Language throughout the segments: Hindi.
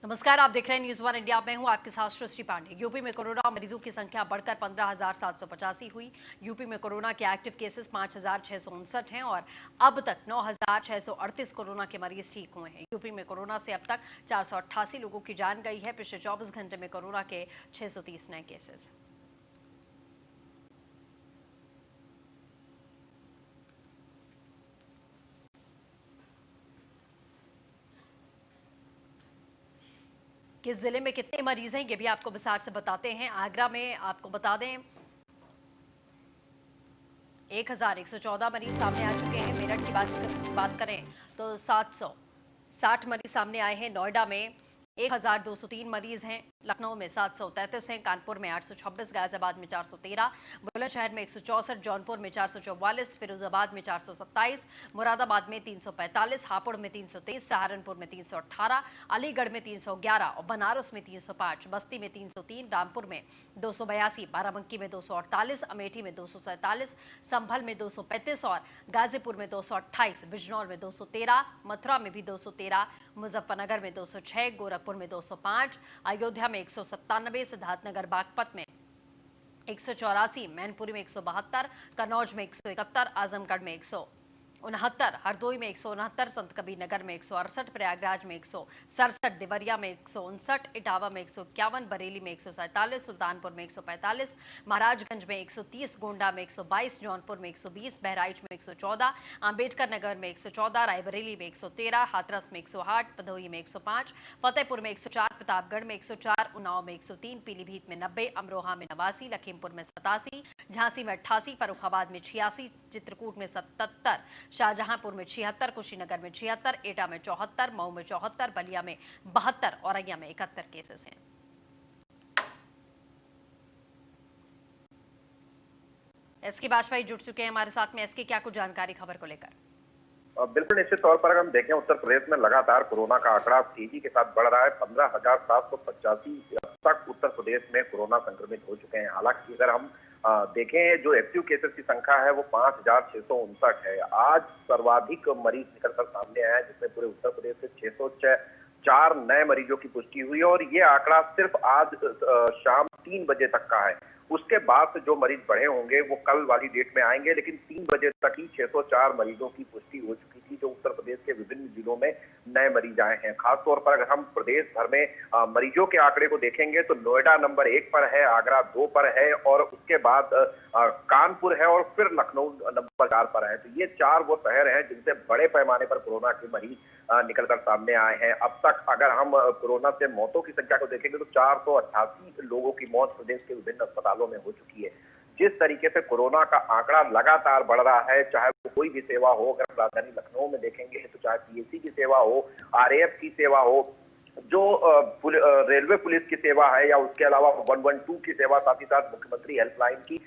नमस्कार, आप देख रहे हैं न्यूज वन इंडिया। मैं हूं आपके साथ सृष्टि पांडे। यूपी में कोरोना मरीजों की संख्या बढ़कर 15,785 हुई। यूपी में कोरोना के एक्टिव केसेस 5,659 हैं और अब तक 9,638 कोरोना के मरीज ठीक हुए हैं। यूपी में कोरोना से अब तक 488 लोगों की जान गई है। पिछले 24 घंटे में कोरोना के 630 नए केसेस। किस जिले में कितने मरीज हैं, ये भी आपको विस्तार से बताते हैं। आगरा में आपको बता दें 1,114 मरीज सामने आ चुके हैं। मेरठ की बात करें तो 760 मरीज सामने आए हैं। नोएडा में 1,203 मरीज हैं। लखनऊ में 733 हैं। कानपुर में 826, गाजियाबाद में 413, बुलंदशहर में 164, जौनपुर में 444, फिरोजाबाद में 427, मुरादाबाद में 345, हापुड़ में 323, सहारनपुर में 318, अलीगढ़ में 311 और बनारस में 305, बस्ती में 303, रामपुर में 282, बाराबंकी में 248, अमेठी में 247, संभल में 235 और गाजीपुर में 228, बिजनौर में 213, मथुरा में भी 213, मुजफ्फरनगर में 206, गोरखपुर में 205, अयोध्या में 197, सिद्धार्थनगर बागपत में 184, मैनपुरी में 172, कन्नौज में 171, आजमगढ़ में 169, हरदोई में 169, संत कबीर नगर में 168, प्रयागराज में 167, देवरिया में 159, इटावा में 151, बरेली में 147, सुल्तानपुर में 145, महाराजगंज में 130, गोंडा में 122, जौनपुर में 120, बहराइच में 114, अंबेडकर नगर में 114, रायबरेली में 113, हाथरस में 108, भदोही में 105, फतेहपुर में 104, प्रतापगढ़ में 104, उन्नाव में 103, पीलीभीत में 90, अमरोहा में 89, लखीमपुर में 87, झांसी में 88, फर्रुखाबाद में 86, चित्रकूट में 77, शाहजहांपुर में 76, कुशीनगर में 76, एटा में 74, मऊ में 74, बलिया में 72, औरैया में 71 केसेस हैं। एसके बाजपेयी जुड़ चुके हैं हमारे साथ में। एसके, क्या कुछ जानकारी खबर को लेकर? बिल्कुल निश्चित तौर पर अगर हम देखें उत्तर प्रदेश में लगातार कोरोना का आंकड़ा तेजी के साथ बढ़ रहा है। 15,785 तक उत्तर प्रदेश में कोरोना संक्रमित हो चुके हैं। हालांकि अगर हम देखें जो एक्टिव केसेस की संख्या है वो 5,659 है। आज सर्वाधिक मरीज निकलकर सामने आया है, जिसमें पूरे उत्तर प्रदेश से 604 नए मरीजों की पुष्टि हुई और ये आंकड़ा सिर्फ आज शाम 3 बजे तक का है। उसके बाद से जो मरीज बढ़े होंगे वो कल वाली डेट में आएंगे, लेकिन 3 बजे तक ही 604 मरीजों की पुष्टि हो चुकी थी, जो उत्तर प्रदेश के विभिन्न जिलों में नए मरीज आए हैं। खासतौर पर अगर हम प्रदेश भर में मरीजों के आंकड़े को देखेंगे तो नोएडा नंबर 1 पर है, आगरा 2 पर है और उसके बाद कानपुर है और फिर लखनऊ नंबर 4 पर है। तो ये 4 वो शहर हैं जिनसे बड़े पैमाने पर कोरोना के मरीज निकलकर सामने आए हैं। अब तक अगर हम कोरोना से मौतों की संख्या को देखेंगे तो 488 लोगों की मौत प्रदेश के विभिन्न अस्पतालों में हो चुकी है। जिस तरीके से कोरोना का आंकड़ा लगातार बढ़ रहा है, चाहे वो कोई भी सेवा हो, अगर राजधानी लखनऊ में देखेंगे तो चाहे पीएचसी की सेवा हो, आरएएफ की सेवा हो, जो रेलवे पुलिस की सेवा है या उसके अलावा 112 की सेवा, साथ ही साथ मुख्यमंत्री हेल्पलाइन की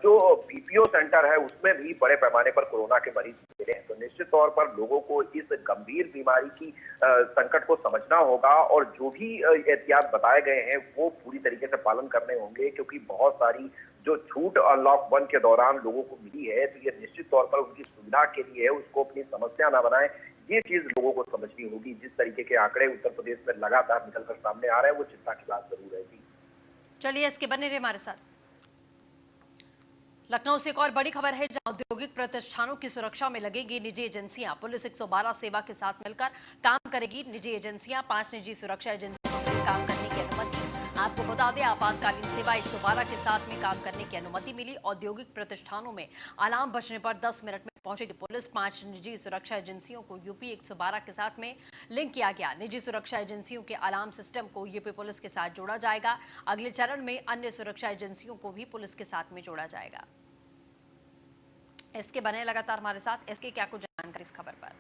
जो पीपीओ सेंटर है उसमें भी बड़े पैमाने पर कोरोना के मरीज मिले हैं। तो निश्चित तौर पर लोगों को इस गंभीर बीमारी की संकट को समझना होगा और जो भी एहतियात बताए गए हैं वो पूरी तरीके से पालन करने होंगे, क्योंकि बहुत सारी जो छूट अनलॉक 1 के दौरान लोगों को मिली है तो ये निश्चित तौर पर उनकी सुविधा के लिए है, उसको अपनी समस्या ना बनाएं। ये चीज लोगों को समझनी होगी। जिस तरीके के आंकड़े उत्तर प्रदेश में लगातार निकलकर सामने आ रहे हैं वो चिंता की बात जरूर है। जी चलिए, इसके बने रहे हमारे साथ। लखनऊ से एक और बड़ी खबर है, जहां औद्योगिक प्रतिष्ठानों की सुरक्षा में लगेगी निजी एजेंसियां। पुलिस 112 सेवा के साथ मिलकर काम करेगी। निजी एजेंसियां 5 निजी सुरक्षा एजेंसियों को काम करने की अनुमति। आपको बता दें, आपातकालीन सेवा 112 के साथ में काम करने की अनुमति मिली। औद्योगिक प्रतिष्ठानों में अलार्म बजने पर 10 मिनट में पहुंचेगी पुलिस। 5 निजी सुरक्षा एजेंसियों को यूपी 112 के साथ में लिंक किया गया। निजी सुरक्षा एजेंसियों के अलार्म सिस्टम को यूपी पुलिस के साथ जोड़ा जाएगा। अगले चरण में अन्य सुरक्षा एजेंसियों को भी पुलिस के साथ में जोड़ा जाएगा। इसके बने लगातार हमारे साथ। इसके क्या कुछ जानकारी इस खबर पर?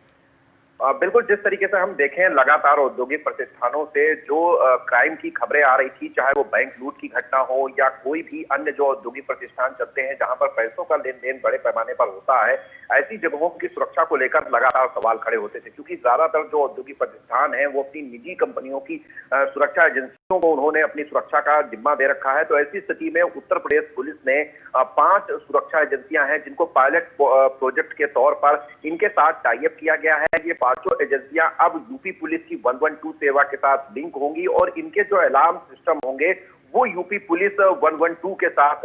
बिल्कुल, जिस तरीके से हम देखें लगातार औद्योगिक प्रतिष्ठानों से जो क्राइम की खबरें आ रही थी, चाहे वो बैंक लूट की घटना हो या कोई भी अन्य जो औद्योगिक प्रतिष्ठान चलते हैं जहां पर पैसों का लेन देन बड़े पैमाने पर होता है, ऐसी जगहों की सुरक्षा को लेकर लगातार सवाल खड़े होते थे, क्योंकि ज्यादातर जो औद्योगिक प्रतिष्ठान है वो अपनी निजी कंपनियों की सुरक्षा एजेंसी को उन्होंने अपनी सुरक्षा का जिम्मा दे रखा है। तो ऐसी स्थिति में उत्तर प्रदेश पुलिस ने 5 सुरक्षा एजेंसियां हैं जिनको पायलट प्रोजेक्ट के तौर पर इनके साथ टाई अप किया गया है। ये 5 एजेंसियां अब यूपी पुलिस की 112 सेवा के साथ लिंक होंगी और इनके जो अलार्म सिस्टम होंगे वो यूपी पुलिस 112 के साथ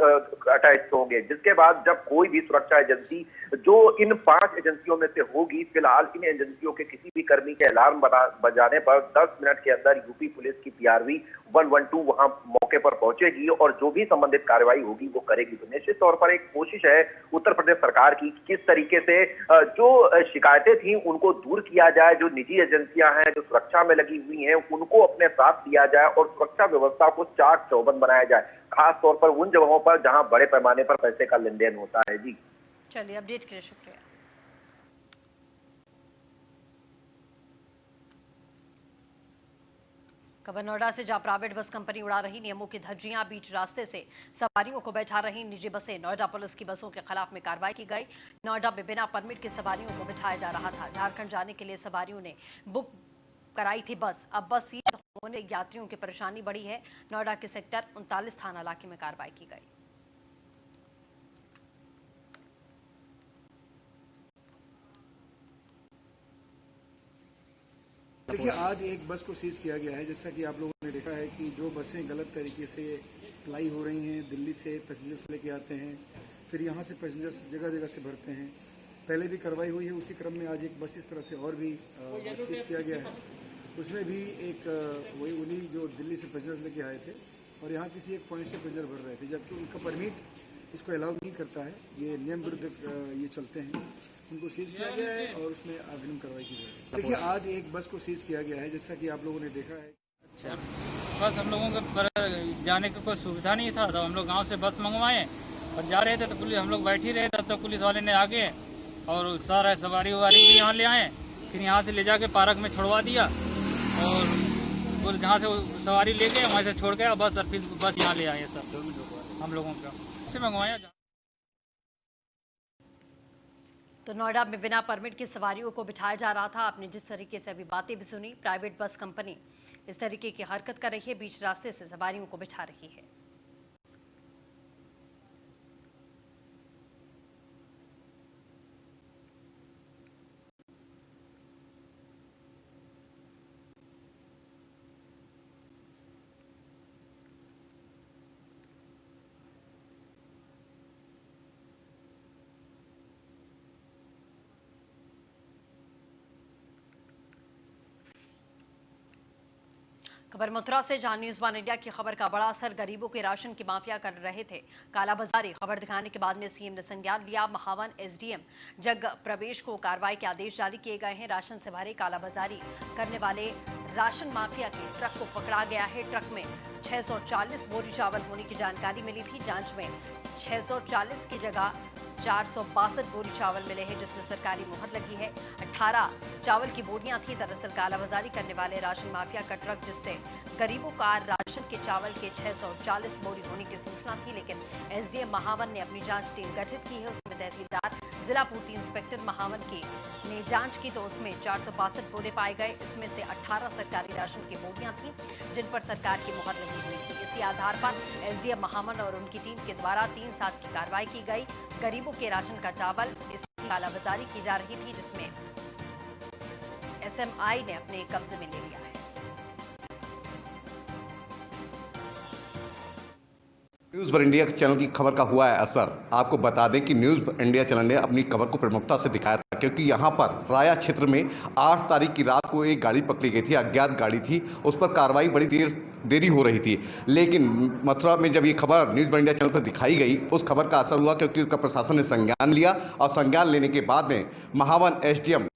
अटैच होंगे, जिसके बाद जब कोई भी सुरक्षा एजेंसी जो इन 5 एजेंसियों में से होगी, फिलहाल इन एजेंसियों के किसी भी कर्मी के अलार्म बजाने पर 10 मिनट के अंदर यूपी पुलिस की पीआरवी 112 वहां मौके पर पहुंचेगी और जो भी संबंधित कार्रवाई होगी वो करेगी। तो निश्चित तौर पर एक कोशिश है उत्तर प्रदेश सरकार की किस तरीके से जो शिकायतें थी उनको दूर किया जाए, जो निजी एजेंसियां हैं जो सुरक्षा में लगी हुई हैं उनको अपने साथ लिया जाए और सुरक्षा व्यवस्था को चाक चौबंद बनाया जाए, खास तौर पर उन जगहों पर जहां बड़े पैमाने पर पैसे का लेन देन होता है। जी चलिए, अपडेट के लिए शुक्रिया। खबर नोएडा से, जहां प्राइवेट बस कंपनी उड़ा रही नियमों की धज्जियां, बीच रास्ते से सवारियों को बैठा रही निजी बसें। नोएडा पुलिस की बसों के खिलाफ में कार्रवाई की गई। नोएडा में बिना परमिट के सवारियों को बिठाया जा रहा था। झारखंड जाने के लिए सवारियों ने बुक कराई थी बस। अब बस सीज होने यात्रियों की परेशानी बढ़ी है। नोएडा के सेक्टर 39 थाना इलाके में कार्रवाई की गई। देखिए, आज एक बस को सीज किया गया है। जैसा कि आप लोगों ने देखा है कि जो बसें गलत तरीके से फ्लाई हो रही हैं, दिल्ली से पैसेंजर्स लेके आते हैं, फिर यहाँ से पैसेंजर्स जगह जगह से भरते हैं। पहले भी कार्रवाई हुई है, उसी क्रम में आज एक बस इस तरह से और भी सीज किया गया है। उसमें भी एक वही उन्हीं जो दिल्ली से पैसेंजर्स लेके आए थे और यहाँ किसी एक पॉइंट से पैसेंजर भर रहे थे, जबकि उनका परमिट इसको अलाउ नहीं करता है। ये नियम विरुद्ध ये चलते हैं। उनको सीज किया गया है और उसमें अग्रिम कार्रवाई की जाएगी। देखिए, आज एक बस को सीज किया गया है, जैसा कि आप लोगों ने देखा है। अच्छा, बस हम लोगों के जाने की कोई सुविधा नहीं था, तो हम लोग गांव से बस मंगवाए और जा रहे थे तो पुलिस, हम लोग बैठ ही रहे थे, तो पुलिस वाले ने आगे और सारा सवारी ववारी भी यहाँ ले आए, फिर यहाँ से ले जाके पार्क में छोड़वा दिया और जहाँ से सवारी ले गए वहाँ से छोड़ गया बस, और फिर बस यहाँ ले आए सब हम लोगों का से मंगवाया। तो नोएडा में बिना परमिट की सवारियों को बिठाया जा रहा था। आपने जिस तरीके से अभी बातें भी सुनी, प्राइवेट बस कंपनी इस तरीके की हरकत कर रही है, बीच रास्ते से सवारियों को बिठा रही है। खबर मथुरा से, जहां न्यूज़ 1 इंडिया की खबर का बड़ा असर। गरीबों के राशन की माफिया कर रहे थे कालाबाजारी। खबर दिखाने के बाद में सीएम ने संज्ञान लिया। महावन एसडीएम जग प्रवेश को कार्रवाई के आदेश जारी किए गए हैं। राशन से भरे कालाबाजारी करने वाले राशन माफिया के ट्रक को पकड़ा गया है। ट्रक में 640 बोरी चावल होने की जानकारी मिली थी। जांच में 640 की जगह 462 बोरी चावल मिले हैं, जिसमें सरकारी मुहर लगी है। 18 चावल की बोरियां थी। दरअसल कालाबाजारी करने वाले राशन माफिया का ट्रक, जिससे गरीबों का राशन के चावल के 640 बोरी होने की सूचना थी, लेकिन एसडीएम महावन ने अपनी जांच टीम गठित की है। उसमें तहसीलदार, जिला पूर्ति इंस्पेक्टर महावन की ने जांच की तो उसमें 462 बोरे पाए गए। इसमें से 18 सरकारी राशन की बोरियां थी, जिन पर सरकार की मुहर लगी हुई थी। इसी आधार पर एसडीएम महावन और उनकी टीम के द्वारा 3 सात की कार्रवाई की गई। गरीबों के राशन का चावल, इसकी कालाबाजारी की जा रही थी, जिसमें एसएमआई ने अपने कब्जे में ले लिया है। न्यूज़ वन इंडिया चैनल की खबर का हुआ है असर। आपको बता दें कि न्यूज़ इंडिया चैनल ने अपनी खबर को प्रमुखता से दिखाया था, क्योंकि यहाँ पर राया क्षेत्र में 8 तारीख की रात को एक गाड़ी पकड़ी गई थी, अज्ञात गाड़ी थी। उस पर कार्रवाई बड़ी देरी हो रही थी, लेकिन मथुरा में जब ये खबर न्यूज़ वन इंडिया चैनल पर दिखाई गई, उस खबर का असर हुआ, क्योंकि उसका प्रशासन ने संज्ञान लिया और संज्ञान लेने के बाद में महावन एसडीएम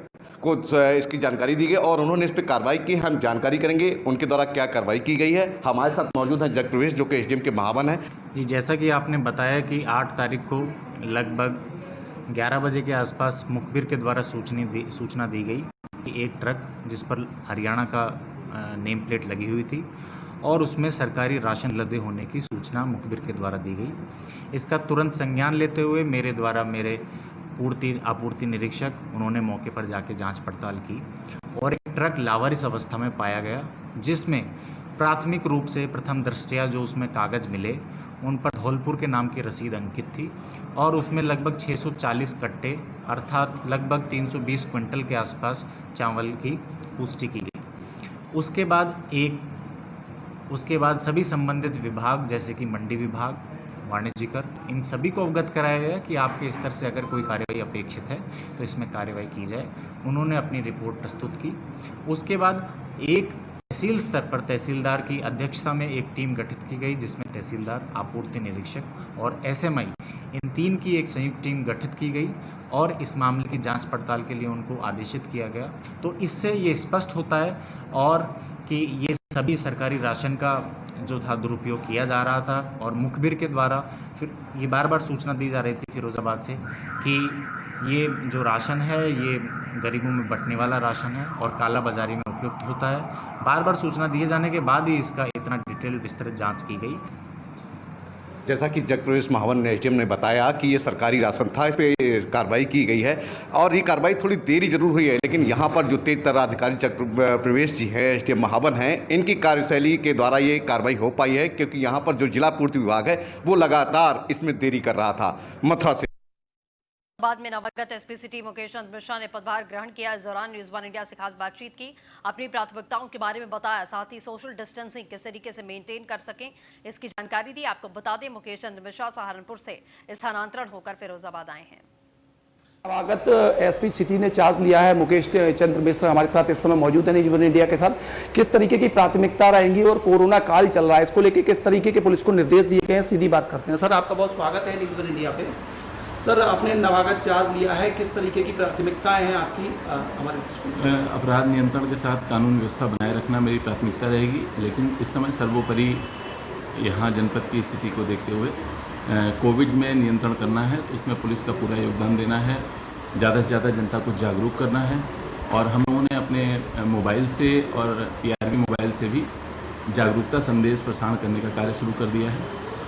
को इसकी जानकारी दी गई और उन्होंने इस पर कार्रवाई की। हम जानकारी करेंगे उनके द्वारा क्या कार्रवाई की गई है। हमारे साथ मौजूद हैं जग प्रवेश, जो कि एसडीएम के महावन है। जी, जैसा कि आपने बताया कि 8 तारीख को लगभग 11 बजे के आसपास मुखबिर के द्वारा सूचना दी गई कि एक ट्रक जिस पर हरियाणा का नेम प्लेट लगी हुई थी और उसमें सरकारी राशन लदे होने की सूचना मुखबिर के द्वारा दी गई। इसका तुरंत संज्ञान लेते हुए मेरे आपूर्ति निरीक्षक, उन्होंने मौके पर जाके जांच पड़ताल की और एक ट्रक लावारिस अवस्था में पाया गया, जिसमें प्राथमिक रूप से प्रथम दृष्टया जो उसमें कागज़ मिले उन पर धौलपुर के नाम की रसीद अंकित थी और उसमें लगभग 640 कट्टे अर्थात लगभग 320 क्विंटल के आसपास चावल की पुष्टि की गई। उसके बाद सभी संबंधित विभाग जैसे कि मंडी विभाग, वाणिज्य कर, इन सभी को अवगत कराया गया कि आपके स्तर से अगर कोई कार्रवाई अपेक्षित है तो इसमें कार्रवाई की जाए। उन्होंने अपनी रिपोर्ट प्रस्तुत की। उसके बाद एक तहसील स्तर पर तहसीलदार की अध्यक्षता में एक टीम गठित की गई जिसमें तहसीलदार, आपूर्ति निरीक्षक और एसएमआई इन 3 की एक संयुक्त टीम गठित की गई और इस मामले की जांच पड़ताल के लिए उनको आदेशित किया गया। तो इससे ये स्पष्ट होता है और कि ये सभी सरकारी राशन का जो था दुरुपयोग किया जा रहा था और मुखबिर के द्वारा फिर ये बार बार सूचना दी जा रही थी फिरोज़ाबाद से कि ये जो राशन है ये गरीबों में बंटने वाला राशन है और काला बाजारी में उपयुक्त होता है। बार बार सूचना दिए जाने के बाद ही इसका इतना डिटेल विस्तृत जांच की गई। जैसा कि जगप्रवेश महावन ने एसडीएम ने बताया कि ये सरकारी राशन था, इस पर कार्रवाई की गई है और ये कार्रवाई थोड़ी देरी जरूर हुई है, लेकिन यहाँ पर जो तेज तर्रार अधिकारी जगप्रवेश जी हैं, एसडीएम महावन हैं, इनकी कार्यशैली के द्वारा ये कार्रवाई हो पाई है क्योंकि यहाँ पर जो जिला पूर्ति विभाग है वो लगातार इसमें देरी कर रहा था। मथुरा से बाद में नवागत एसपी सिटी मुकेश चंद्र मिश्रा ने पदभार ग्रहण किया। इस दौरान न्यूज़ वन इंडिया से खास बातचीत की, अपनी प्राथमिकताओं के बारे में बताया, साथ ही सोशल डिस्टेंसिंग किस तरीके से मेंटेन कर सकें इसकी जानकारी दी। आपको बता दें मुकेश चंद्र मिश्रा सहारनपुर से स्थानांतरण होकर फिरोजाबाद आए हैं। नवागत एसपी सिटी ने चार्ज लिया है। मुकेश चंद्र मिश्रा हमारे साथ इस समय मौजूद है न्यूज़ वन इंडिया के साथ। किस तरीके की प्राथमिकता रहेंगी और कोरोना काल चल रहा है, इसको लेकर किस तरीके के पुलिस को निर्देश दिए गए हैं, सीधी बात करते हैं। सर, आपका बहुत स्वागत है न्यूज़ वन इंडिया पे। सर, आपने नवागत चार्ज लिया है, किस तरीके की प्राथमिकताएं हैं आपकी हमारे? अपराध नियंत्रण के साथ कानून व्यवस्था बनाए रखना मेरी प्राथमिकता रहेगी, लेकिन इस समय सर्वोपरि यहाँ जनपद की स्थिति को देखते हुए कोविड में नियंत्रण करना है, तो उसमें पुलिस का पूरा योगदान देना है, ज़्यादा से ज़्यादा जनता को जागरूक करना है और हम लोगों ने अपने मोबाइल से और पीआरबी मोबाइल से भी जागरूकता संदेश प्रसारण करने का कार्य शुरू कर दिया है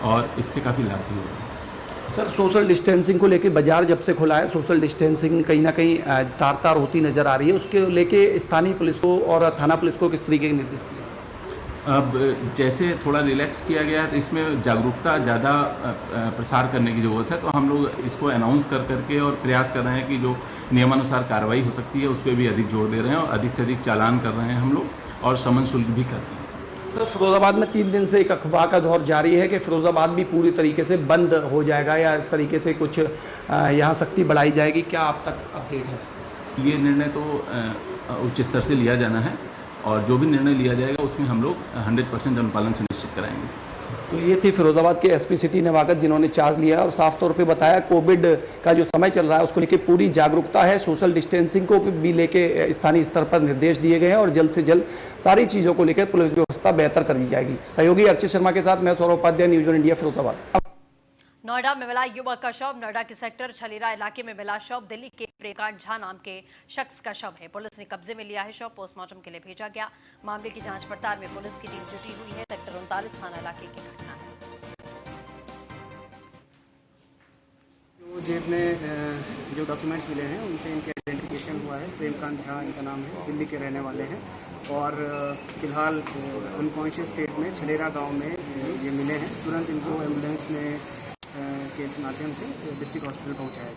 और इससे काफ़ी लाभ भी हो रहा है। सर, सोशल डिस्टेंसिंग को लेके बाजार जब से खुला है, सोशल डिस्टेंसिंग कहीं ना कहीं तार तार होती नज़र आ रही है, उसके लेके स्थानीय पुलिस को और थाना पुलिस को किस तरीके के निर्देश दिए? अब जैसे थोड़ा रिलैक्स किया गया है तो इसमें जागरूकता ज़्यादा प्रसार करने की ज़रूरत है, तो हम लोग इसको अनाउंस कर करके और प्रयास कर रहे हैं कि जो नियमानुसार कार्रवाई हो सकती है उस पर भी अधिक जोर दे रहे हैं और अधिक से अधिक चालान कर रहे हैं हम लोग और समन शुल्क भी कर रहे हैं। सर, फिरोजाबाद में 3 दिन से एक अफवाह का दौर जारी है कि फिरोजाबाद भी पूरी तरीके से बंद हो जाएगा या इस तरीके से कुछ यहाँ सख्ती बढ़ाई जाएगी, क्या आप तक अपडेट है? ये निर्णय तो उच्च स्तर से लिया जाना है और जो भी निर्णय लिया जाएगा उसमें हम लोग 100% अनुपालन सुनिश्चित कराएंगे। तो ये थी फिरोजाबाद के एसपी सिटी नवागत जिन्होंने चार्ज लिया और साफ तौर पे बताया कोविड का जो समय चल रहा है उसको लेके पूरी जागरूकता है, सोशल डिस्टेंसिंग को भी लेके स्थानीय स्तर पर निर्देश दिए गए हैं और जल्द से जल्द सारी चीज़ों को लेकर पुलिस व्यवस्था बेहतर कर दी जाएगी। सहयोगी अर्चित शर्मा के साथ मैं Saurabh Upadhyay, news one India, Firozabad. Noida में मिला युवक का शव। नोएडा के सेक्टर छलेरा इलाके में मिला शव। दिल्ली के प्रेकांत झा नाम के शख्स का शव है। पुलिस ने कब्जे में लिया है शव, पोस्टमार्टम के लिए भेजा गया। मामले की जांच पड़ताल में पुलिस की टीम जुटी हुई है। सेक्टर 39 थाना इलाके की घटना है। तो जेब में जो डॉक्यूमेंट्स मिले हैं उनसे इनके आइडेंटिफिकेशन हुआ है। प्रेमकांत झा इनका नाम है, दिल्ली के रहने वाले हैं और फिलहाल अनकॉन्शियस स्टेट में छलेरा गांव में ये मिले हैं। तुरंत इनको एम्बुलेंस में के माध्यम से डिस्ट्रिक्ट हॉस्पिटल पहुंचाया जाए।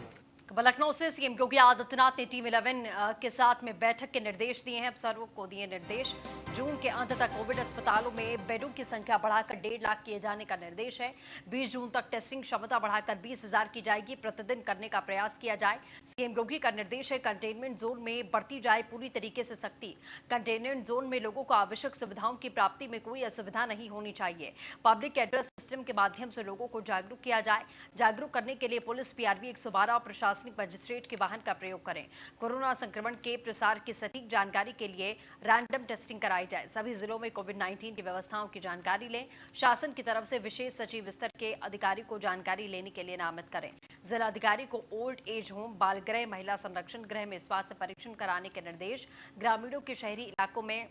लखनऊ से सीएम योगी आदित्यनाथ ने टीम 11 के साथ में बैठक के निर्देश दिए हैं। अफसरों को दिए निर्देश। जून के अंत तक कोविड अस्पतालों में बेडों की संख्या बढ़ाकर 1.5 लाख किए जाने का निर्देश है। 20 जून तक टेस्टिंग क्षमता बढ़ाकर 20,000 की जाएगी। प्रतिदिन करने का प्रयास किया जाए। सीएम योगी का निर्देश है कंटेनमेंट जोन में बरती जाए पूरी तरीके से सख्ती। कंटेनमेंट जोन में लोगों को आवश्यक सुविधाओं की प्राप्ति में कोई असुविधा नहीं होनी चाहिए। पब्लिक एड्रेस सिस्टम के माध्यम से लोगों को जागरूक किया जाए। जागरूक करने के लिए पुलिस, पीआरबी 112 और प्रशासनिक मजिस्ट्रेट के वाहन का प्रयोग करें। कोरोना संक्रमण के प्रसार की सटीक जानकारी के लिए रैंडम टेस्टिंग कराई जाए। सभी जिलों में कोविड-19 की व्यवस्थाओं की जानकारी लें। शासन की तरफ से विशेष सचिव स्तर के अधिकारी को जानकारी लेने के लिए नामित करें। जिला अधिकारी को ओल्ड एज होम, बाल गृह, महिला संरक्षण गृह में स्वास्थ्य परीक्षण कराने के निर्देश। ग्रामीणों के शहरी इलाकों में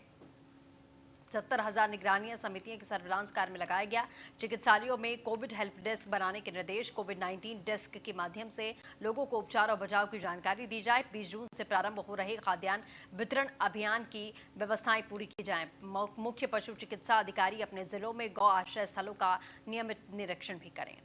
70,000 निगरानी समितियों के सर्विलांस कार्य में लगाया गया। चिकित्सालयों में कोविड हेल्प डेस्क बनाने के निर्देश। कोविड-19 डेस्क के माध्यम से लोगों को उपचार और बचाव की जानकारी दी जाए। 20 जून से प्रारंभ हो रहे खाद्यान्न वितरण अभियान की व्यवस्थाएं पूरी की जाएं। मुख्य पशु चिकित्सा अधिकारी अपने जिलों में गौ आश्रय स्थलों का नियमित निरीक्षण भी करें।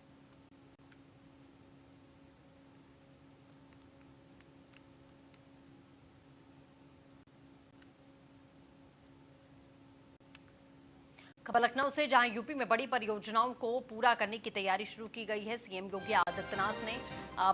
खबर लखनऊ से, जहां यूपी में बड़ी परियोजनाओं को पूरा करने की तैयारी शुरू की गई है। सीएम योगी आदित्यनाथ ने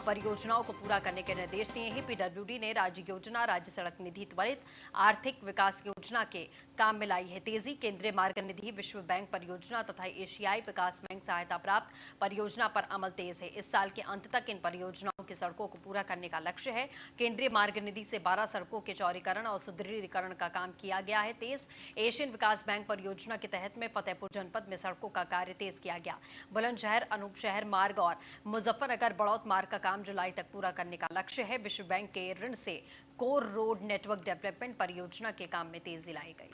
परियोजनाओं को पूरा करने के निर्देश दिए हैं। पीडब्ल्यूडी ने राज्य योजना, राज्य सड़क निधि, त्वरित आर्थिक विकास योजना के काम में लाई है तेजी। केंद्रीय मार्ग निधि, विश्व बैंक परियोजना तथा एशियाई विकास बैंक सहायता प्राप्त परियोजना पर अमल तेज है। इस साल के अंत तक इन परियोजनाओं की सड़कों को पूरा करने का लक्ष्य है। केंद्रीय मार्ग निधि से 12 सड़कों के चौड़ीकरण और सुदृढ़ीकरण का काम किया गया है तेज। एशियन विकास बैंक परियोजना के तहत में फतेहपुर जनपद में सड़कों का कार्य तेज किया गया। बुलंदशहर अनूपशहर मार्ग और मुजफ्फरनगर बड़ौत मार्ग का काम जुलाई तक पूरा करने का लक्ष्य है। विश्व बैंक के ऋण से कोर रोड नेटवर्क डेवलपमेंट परियोजना के काम में तेजी लाई गई।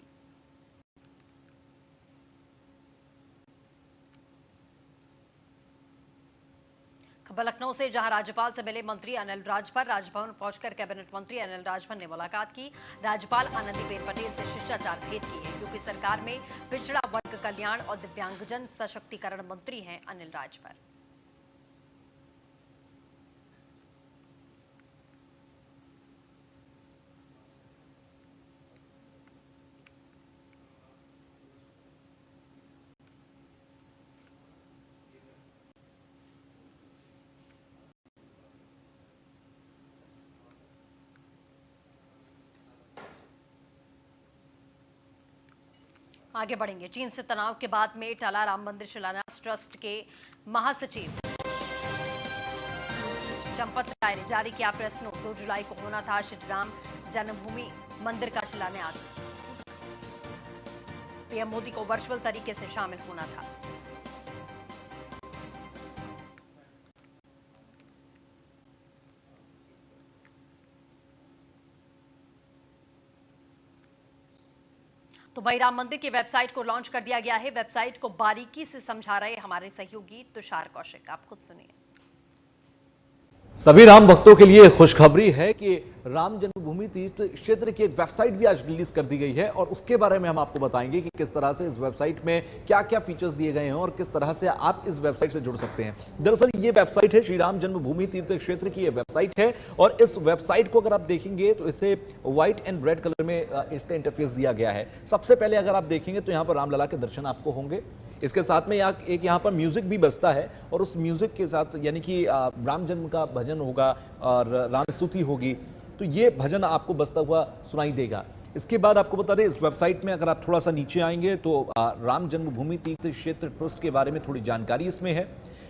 खबर लखनऊ से, जहां राज्यपाल से मिले मंत्री अनिल राजभर। राजभवन पहुंचकर कैबिनेट मंत्री अनिल राजभर ने मुलाकात की। राज्यपाल आनंदीबेन पटेल से शिष्टाचार भेंट की है। यूपी सरकार में पिछड़ा वर्ग कल्याण और दिव्यांगजन सशक्तिकरण मंत्री हैं अनिल राजभर। आगे बढ़ेंगे। चीन से तनाव के बाद में टला राम मंदिर शिलान्यास। ट्रस्ट के महासचिव चंपत राय ने जारी किया प्रेस नोट। 2 जुलाई को होना था श्री राम जन्मभूमि मंदिर का शिलान्यास। पीएम मोदी को वर्चुअल तरीके से शामिल होना था। तो भाई राम मंदिर की वेबसाइट को लॉन्च कर दिया गया है। वेबसाइट को बारीकी से समझा रहे हमारे सहयोगी तुषार कौशिक, आप खुद सुनिए। सभी राम भक्तों के लिए खुशखबरी है कि राम जन्मभूमि तीर्थ क्षेत्र की एक वेबसाइट भी आज रिलीज कर दी गई है और उसके बारे में हम आपको बताएंगे कि किस तरह से इस वेबसाइट में क्या क्या फीचर्स दिए गए हैं और किस तरह से आप इस वेबसाइट से जुड़ सकते हैं। दरअसल ये वेबसाइट है श्री राम जन्मभूमि तीर्थ क्षेत्र की ये वेबसाइट है और इस वेबसाइट को अगर आप देखेंगे तो इसे व्हाइट एंड रेड कलर में इसका इंटरफेस दिया गया है। सबसे पहले अगर आप देखेंगे तो यहाँ पर रामलला के दर्शन आपको होंगे। इसके साथ में एक यहाँ पर म्यूजिक भी बजता है और उस म्यूजिक के साथ यानी कि राम जन्म का भजन होगा और राम स्तुति होगी, तो ये भजन आपको बजता हुआ सुनाई देगा। इसके बाद आपको बता दें इस वेबसाइट में अगर आप थोड़ा सा नीचे आएंगे तो राम जन्मभूमि तीर्थ क्षेत्र ट्रस्ट के बारे में थोड़ी जानकारी इसमें है,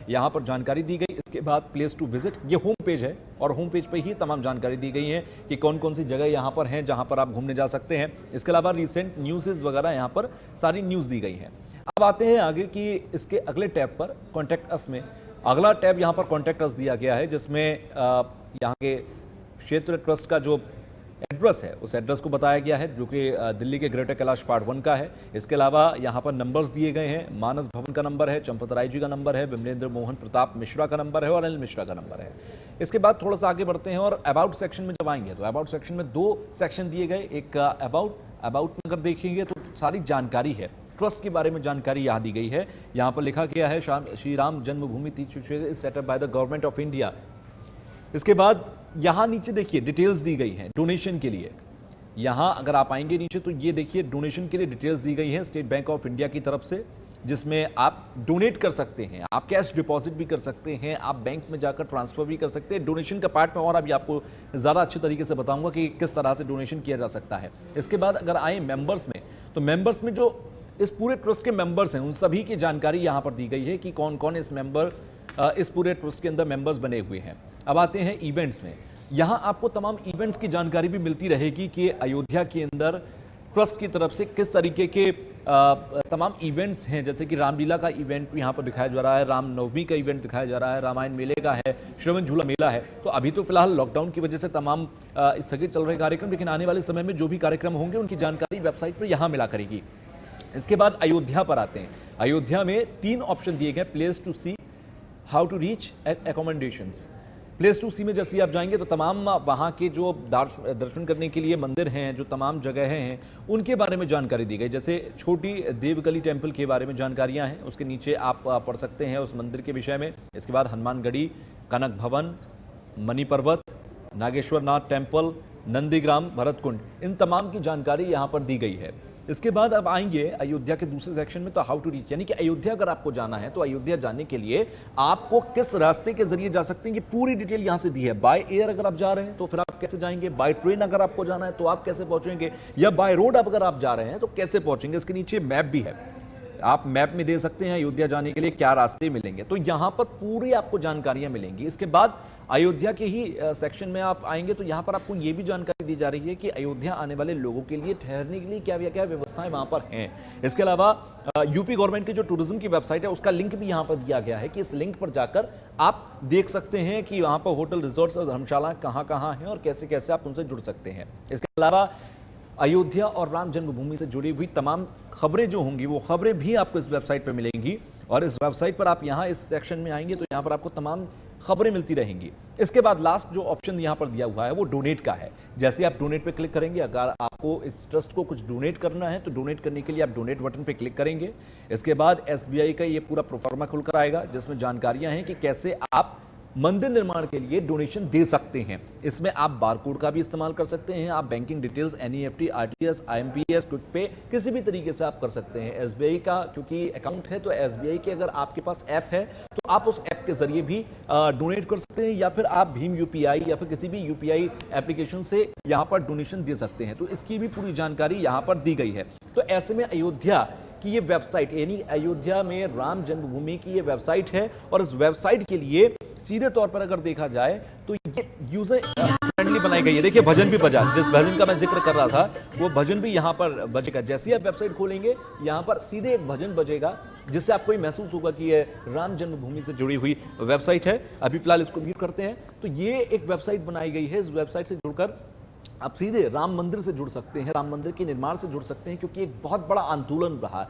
यहाँ पर जानकारी दी गई। इसके बाद प्लेस टू विजिट, ये होम पेज है और होम पेज पे ही तमाम जानकारी दी गई है कि कौन कौन सी जगह यहाँ पर हैं जहाँ पर आप घूमने जा सकते हैं। इसके अलावा रिसेंट न्यूज़ वगैरह यहाँ पर सारी न्यूज़ दी गई है। अब आते हैं आगे कि इसके अगले टैब पर कॉन्टैक्ट अस में अगला टैब यहाँ पर कॉन्टैक्ट अस दिया गया है, जिसमें यहाँ के क्षेत्र ट्रस्ट का जो एड्रेस है उस एड्रेस को बताया गया है जो कि दिल्ली के ग्रेटर कैलाश पार्ट 1 का है। इसके अलावा यहाँ पर नंबर्स दिए गए हैं। मानस भवन का नंबर है, चंपत राय जी का नंबर है, विमलेंद्र मोहन प्रताप मिश्रा का नंबर है और अनिल मिश्रा का नंबर है। इसके बाद थोड़ा सा आगे बढ़ते हैं और अबाउट सेक्शन में जब आएंगे तो अबाउट सेक्शन में 2 सेक्शन दिए गए। एक अबाउट में अगर देखेंगे तो सारी जानकारी है, ट्रस्ट के बारे में जानकारी यहाँ दी गई है। यहाँ पर लिखा गया है श्री राम जन्मभूमि तीर्थ क्षेत्र is setup by the government of India. इसके बाद यहाँ नीचे देखिए डिटेल्स दी गई हैं डोनेशन के लिए। यहाँ अगर आप आएंगे नीचे तो ये देखिए डोनेशन के लिए डिटेल्स दी गई हैं स्टेट बैंक ऑफ इंडिया की तरफ से, जिसमें आप डोनेट कर सकते हैं, आप कैश डिपॉजिट भी कर सकते हैं, आप बैंक में जाकर ट्रांसफर भी कर सकते हैं। डोनेशन का पार्ट में और अभी आपको ज़्यादा अच्छे तरीके से बताऊंगा कि किस तरह से डोनेशन किया जा सकता है। इसके बाद अगर आए मेंबर्स में तो मेंबर्स में जो इस पूरे ट्रस्ट के मेंबर्स हैं उन सभी की जानकारी यहाँ पर दी गई है कि कौन कौन इस पूरे ट्रस्ट के अंदर मेंबर्स बने हुए हैं। अब आते हैं इवेंट्स में। यहाँ आपको तमाम इवेंट्स की जानकारी भी मिलती रहेगी कि अयोध्या के अंदर ट्रस्ट की तरफ से किस तरीके के तमाम इवेंट्स हैं, जैसे कि रामलीला का इवेंट यहाँ पर दिखाया जा रहा है, रामनवमी का इवेंट दिखाया जा रहा है, रामायण मेले का है, श्रवण झूला मेला है। तो अभी तो फिलहाल लॉकडाउन की वजह से तमाम स्थगित चल रहे कार्यक्रम, लेकिन आने वाले समय में जो भी कार्यक्रम होंगे उनकी जानकारी वेबसाइट पर यहाँ मिला करेगी। इसके बाद अयोध्या पर आते हैं। अयोध्या में 3 ऑप्शन दिए गए, place to see, how to reach and accommodations. Place to see में जैसे ही आप जाएंगे तो तमाम वहाँ के जो दर्शन करने के लिए मंदिर हैं, जो तमाम जगह हैं, उनके बारे में जानकारी दी गई। जैसे छोटी देवगली टेम्पल के बारे में जानकारियाँ हैं, उसके नीचे आप पढ़ सकते हैं उस मंदिर के विषय में। इसके बाद हनुमानगढ़ी, कनक भवन, मणि पर्वत, नागेश्वर नाथ टेम्पल, नंदीग्राम, भरतकुंड, इन तमाम की जानकारी यहाँ पर दी गई है। इसके बाद अब आएंगे अयोध्या के दूसरे सेक्शन में, तो हाउ टू रीच, यानी कि अयोध्या अगर आपको जाना है तो अयोध्या जाने के लिए आपको किस रास्ते के जरिए जा सकते हैं, ये पूरी डिटेल यहाँ से दी है। बाय एयर अगर आप जा रहे हैं तो फिर आप कैसे जाएंगे, बाय ट्रेन अगर आपको जाना है तो आप कैसे पहुंचेंगे, या बाय रोड अगर आप जा रहे हैं तो कैसे पहुंचेंगे। इसके नीचे मैप भी है, आप मैप में दे सकते हैं अयोध्या जाने के लिए क्या रास्ते मिलेंगे, तो यहाँ पर पूरी आपको जानकारियां मिलेंगी। इसके बाद अयोध्या के ही सेक्शन में आप आएंगे तो यहाँ पर आपको ये भी जानकारी दी जा रही है कि अयोध्या आने वाले लोगों के लिए ठहरने के लिए क्या क्या व्यवस्थाएं वहाँ पर हैं। इसके अलावा यूपी गवर्नमेंट की जो टूरिज्म की वेबसाइट है उसका लिंक भी यहाँ पर दिया गया है कि इस लिंक पर जाकर आप देख सकते हैं कि वहाँ पर होटल, रिजॉर्ट्स और धर्मशाला कहाँ हैं और कैसे कैसे आप उनसे जुड़ सकते हैं। इसके अलावा अयोध्या और राम जन्मभूमि से जुड़ी हुई तमाम खबरें जो होंगी वो खबरें भी आपको इस वेबसाइट पर मिलेंगी, और इस वेबसाइट पर आप यहाँ इस सेक्शन में आएंगे तो यहाँ पर आपको तमाम खबरें मिलती रहेंगी। इसके बाद लास्ट जो ऑप्शन यहाँ पर दिया हुआ है वो डोनेट का है। जैसे आप डोनेट पे क्लिक करेंगे, अगर आपको इस ट्रस्ट को कुछ डोनेट करना है तो डोनेट करने के लिए आप डोनेट बटन पे क्लिक करेंगे। इसके बाद SBI का ये पूरा प्रोफार्मा खुलकर आएगा जिसमें जानकारियां हैं कि कैसे आप मंदिर निर्माण के लिए डोनेशन दे सकते हैं। इसमें आप बारकोड का भी इस्तेमाल कर सकते हैं, आप banking details, NEFT, RTS, IMPS, quick पे, किसी भी तरीके से आप कर सकते हैं। SBI का क्योंकि अकाउंट है तो SBI के अगर आपके पास ऐप है तो आप उस ऐप के जरिए भी डोनेट कर सकते हैं, या फिर आप भीम UPI या फिर किसी भी UPI एप्लीकेशन से यहाँ पर डोनेशन दे सकते हैं। तो इसकी भी पूरी जानकारी यहाँ पर दी गई है। तो ऐसे में अयोध्या की ये वेबसाइट, यानी अयोध्या में राम जन्मभूमि की ये वेबसाइट है, और इस वेबसाइट के लिए सीधे तौर पर अगर देखा जाए तो ये यूजर फ्रेंडली बनाई गई है। देखिए भजन भी बजा, जिस भजन का मैं जिक्र कर रहा था वो भजन भी यहाँ पर बजेगा। जैसे ही आप वेबसाइट खोलेंगे यहाँ पर सीधे एक भजन बजेगा जिससे आपको ये महसूस होगा कि ये राम जन्मभूमि से जुड़ी हुई वेबसाइट है। अभी फिलहाल इसको म्यूट करते हैं। तो ये एक वेबसाइट बनाई गई है, इस वेबसाइट से जुड़कर आप सीधे राम मंदिर से जुड़ सकते हैं, राम मंदिर के निर्माण से जुड़ सकते हैं, क्योंकि एक बहुत बड़ा आंदोलन रहा।